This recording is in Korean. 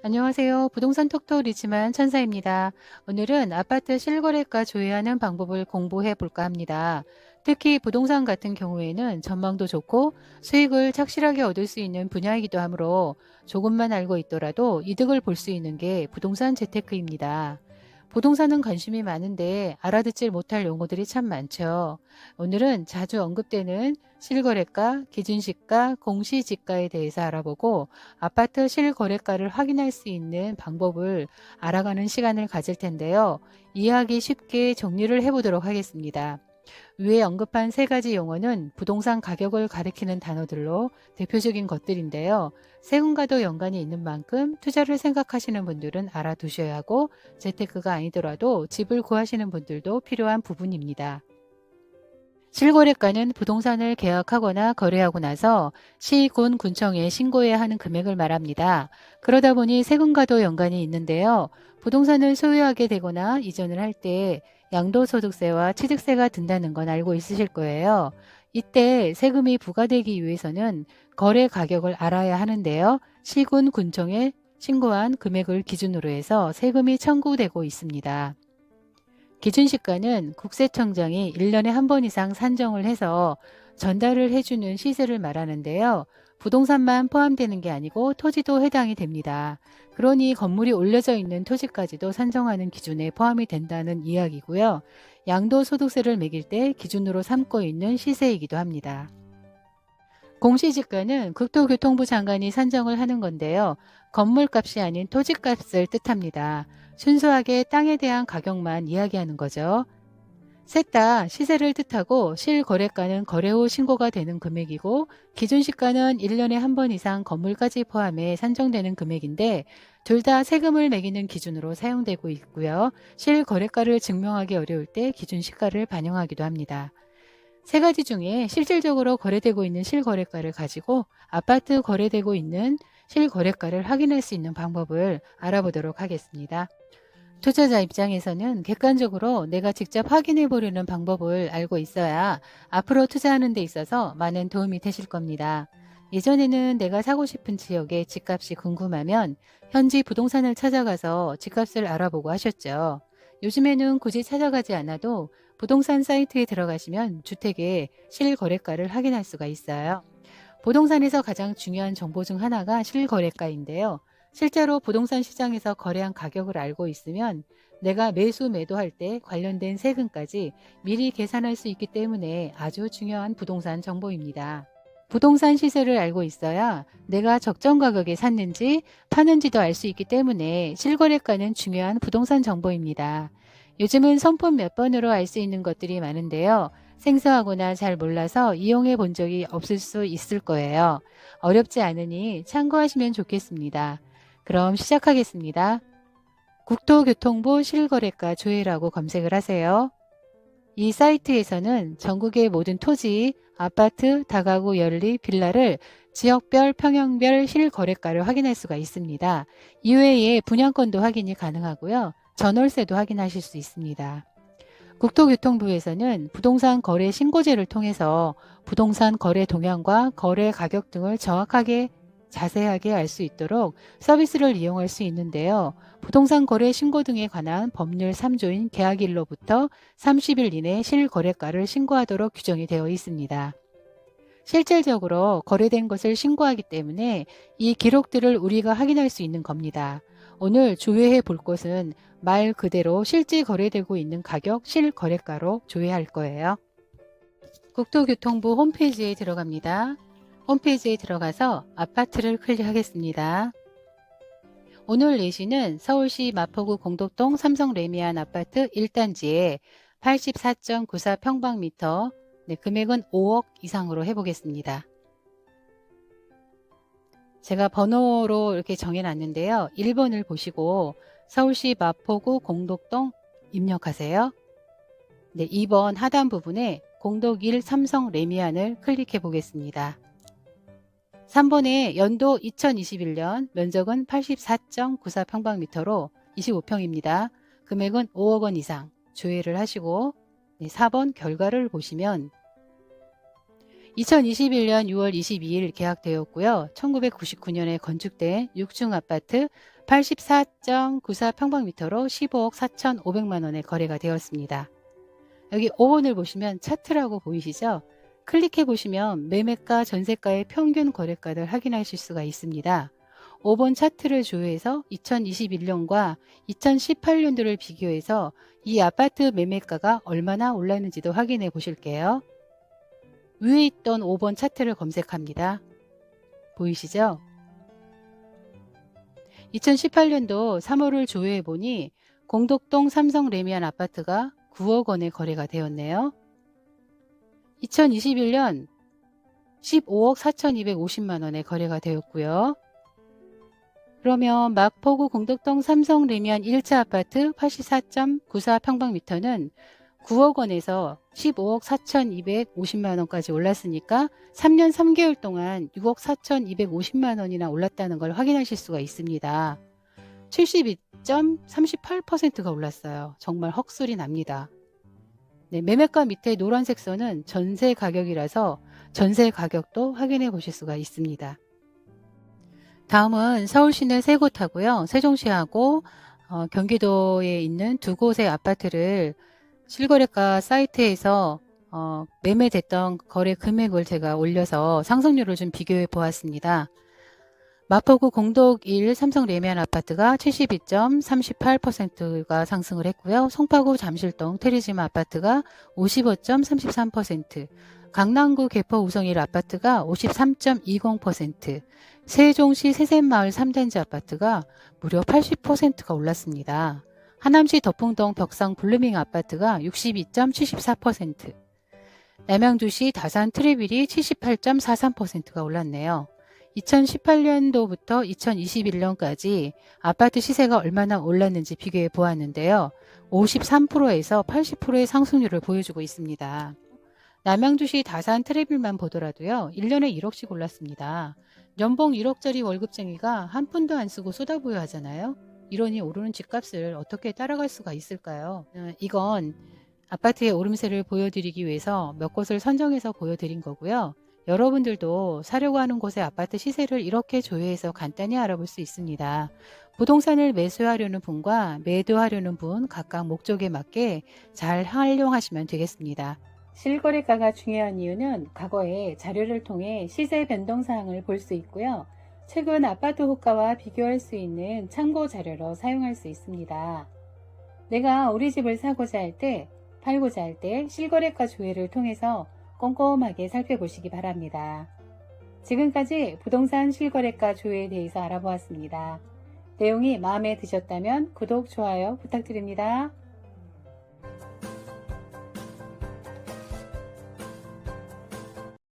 안녕하세요. 부동산 톡톡이지만 천사입니다. 오늘은 아파트 실거래가 조회하는 방법을 공부해 볼까 합니다. 특히 부동산 같은 경우에는 전망도 좋고 수익을 착실하게 얻을 수 있는 분야이기도 하므로 조금만 알고 있더라도 이득을 볼 수 있는 게 부동산 재테크입니다. 부동산은 관심이 많은데 알아듣질 못할 용어들이 참 많죠. 오늘은 자주 언급되는 실거래가, 기준시가, 공시지가에 대해서 알아보고 아파트 실거래가를 확인할 수 있는 방법을 알아가는 시간을 가질 텐데요. 이해하기 쉽게 정리를 해보도록 하겠습니다. 위에 언급한 세 가지 용어는 부동산 가격을 가리키는 단어들로 대표적인 것들인데요. 세금과도 연관이 있는 만큼 투자를 생각하시는 분들은 알아두셔야 하고 재테크가 아니더라도 집을 구하시는 분들도 필요한 부분입니다. 실거래가는 부동산을 계약하거나 거래하고 나서 시, 군, 군청에 신고해야 하는 금액을 말합니다. 그러다 보니 세금과도 연관이 있는데요. 부동산을 소유하게 되거나 이전을 할 때 양도소득세와 취득세가 든다는 건 알고 있으실 거예요. 이때 세금이 부과되기 위해서는 거래 가격을 알아야 하는데요. 시군, 군청에 신고한 금액을 기준으로 해서 세금이 청구되고 있습니다. 기준시가는 국세청장이 1년에 한 번 이상 산정을 해서 전달을 해주는 시세를 말하는데요. 부동산만 포함되는 게 아니고 토지도 해당이 됩니다. 그러니 건물이 올려져 있는 토지까지도 산정하는 기준에 포함이 된다는 이야기고요. 양도소득세를 매길 때 기준으로 삼고 있는 시세이기도 합니다. 공시지가는 국토교통부 장관이 산정을 하는 건데요. 건물값이 아닌 토지값을 뜻합니다. 순수하게 땅에 대한 가격만 이야기하는 거죠. 셋 다 시세를 뜻하고 실거래가는 거래 후 신고가 되는 금액이고 기준시가는 1년에 한 번 이상 건물까지 포함해 산정되는 금액인데 둘 다 세금을 매기는 기준으로 사용되고 있고요. 실거래가를 증명하기 어려울 때 기준시가를 반영하기도 합니다. 세 가지 중에 실질적으로 거래되고 있는 실거래가를 가지고 아파트 거래되고 있는 실거래가를 확인할 수 있는 방법을 알아보도록 하겠습니다. 투자자 입장에서는 객관적으로 내가 직접 확인해 보려는 방법을 알고 있어야 앞으로 투자하는 데 있어서 많은 도움이 되실 겁니다. 예전에는 내가 사고 싶은 지역의 집값이 궁금하면 현지 부동산을 찾아가서 집값을 알아보고 하셨죠. 요즘에는 굳이 찾아가지 않아도 부동산 사이트에 들어가시면 주택의 실거래가를 확인할 수가 있어요. 부동산에서 가장 중요한 정보 중 하나가 실거래가인데요. 실제로 부동산 시장에서 거래한 가격을 알고 있으면 내가 매수 매도할 때 관련된 세금까지 미리 계산할 수 있기 때문에 아주 중요한 부동산 정보입니다. 부동산 시세를 알고 있어야 내가 적정 가격에 샀는지 파는지도 알 수 있기 때문에 실거래가는 중요한 부동산 정보입니다. 요즘은 손품 몇 번으로 알 수 있는 것들이 많은데요. 생소하거나 잘 몰라서 이용해 본 적이 없을 수 있을 거예요. 어렵지 않으니 참고하시면 좋겠습니다. 그럼 시작하겠습니다. 국토교통부 실거래가 조회라고 검색을 하세요. 이 사이트에서는 전국의 모든 토지, 아파트, 다가구, 연립, 빌라를 지역별, 평형별 실거래가를 확인할 수가 있습니다. 이외에 분양권도 확인이 가능하고요. 전월세도 확인하실 수 있습니다. 국토교통부에서는 부동산 거래 신고제를 통해서 부동산 거래 동향과 거래 가격 등을 정확하게 자세하게 알 수 있도록 서비스를 이용할 수 있는데요. 부동산 거래 신고 등에 관한 법률 3조인 계약일로부터 30일 이내 실거래가를 신고하도록 규정이 되어 있습니다. 실질적으로 거래된 것을 신고하기 때문에 이 기록들을 우리가 확인할 수 있는 겁니다. 오늘 조회해 볼 것은 말 그대로 실제 거래되고 있는 가격 실거래가로 조회할 거예요. 국토교통부 홈페이지에 들어갑니다. 홈페이지에 들어가서 아파트를 클릭하겠습니다. 오늘 예시는 서울시 마포구 공덕동 삼성 레미안 아파트 1단지에 84.94평방미터, 금액은 5억 이상으로 해보겠습니다. 제가 번호로 이렇게 정해놨는데요. 1번을 보시고 서울시 마포구 공덕동 입력하세요. 2번 하단 부분에 공덕 1 삼성 레미안을 클릭해 보겠습니다. 3번에 연도 2021년, 면적은 84.94평방미터로 25평입니다. 금액은 5억 원 이상 조회를 하시고 4번 결과를 보시면 2021년 6월 22일 계약되었고요. 1999년에 건축된 6층 아파트 84.94평방미터로 15억 4,500만 원에 거래가 되었습니다. 여기 5번을 보시면 차트라고 보이시죠? 클릭해 보시면 매매가, 전세가의 평균 거래가를 확인하실 수가 있습니다. 5번 차트를 조회해서 2021년과 2018년도를 비교해서 이 아파트 매매가가 얼마나 올랐는지도 확인해 보실게요. 위에 있던 5번 차트를 검색합니다. 보이시죠? 2018년도 3월을 조회해 보니 공덕동 삼성 레미안 아파트가 9억 원에 거래가 되었네요. 2021년 15억 4,250만 원에 거래가 되었고요. 그러면 마포구 공덕동 삼성 레미안 1차 아파트 84.94평방미터는 9억 원에서 15억 4,250만 원까지 올랐으니까 3년 3개월 동안 6억 4,250만 원이나 올랐다는 걸 확인하실 수가 있습니다. 72.38%가 올랐어요. 정말 헉소리 납니다. 네, 매매가 밑에 노란색 선은 전세 가격이라서 전세 가격도 확인해 보실 수가 있습니다. 다음은 서울시내 세 곳하고요. 세종시하고 경기도에 있는 두 곳의 아파트를 실거래가 사이트에서 매매됐던 거래 금액을 제가 올려서 상승률을 좀 비교해 보았습니다. 마포구 공덕 1 삼성 레미안 아파트가 72.38%가 상승을 했고요. 송파구 잠실동 테리지마 아파트가 55.33%, 강남구 개포 우성 1 아파트가 53.20%, 세종시 세샘마을 3단지 아파트가 무려 80%가 올랐습니다. 하남시 덕풍동 벽상 블루밍 아파트가 62.74%, 남양주시 다산 트리빌이 78.43%가 올랐네요. 2018년도부터 2021년까지 아파트 시세가 얼마나 올랐는지 비교해 보았는데요. 53%에서 80%의 상승률을 보여주고 있습니다. 남양주시 다산 트리빌만 보더라도요. 1년에 1억씩 올랐습니다. 연봉 1억짜리 월급쟁이가 한 푼도 안 쓰고 쏟아부어 하잖아요. 이러니 오르는 집값을 어떻게 따라갈 수가 있을까요? 이건 아파트의 오름세를 보여드리기 위해서 몇 곳을 선정해서 보여드린 거고요. 여러분들도 사려고 하는 곳의 아파트 시세를 이렇게 조회해서 간단히 알아볼 수 있습니다. 부동산을 매수하려는 분과 매도하려는 분 각각 목적에 맞게 잘 활용하시면 되겠습니다. 실거래가가 중요한 이유는 과거의 자료를 통해 시세 변동 사항을 볼 수 있고요. 최근 아파트 호가와 비교할 수 있는 참고 자료로 사용할 수 있습니다. 내가 우리 집을 사고자 할 때, 팔고자 할 때 실거래가 조회를 통해서 꼼꼼하게 살펴보시기 바랍니다. 지금까지 부동산 실거래가 조회에 대해서 알아보았습니다. 내용이 마음에 드셨다면 구독, 좋아요 부탁드립니다.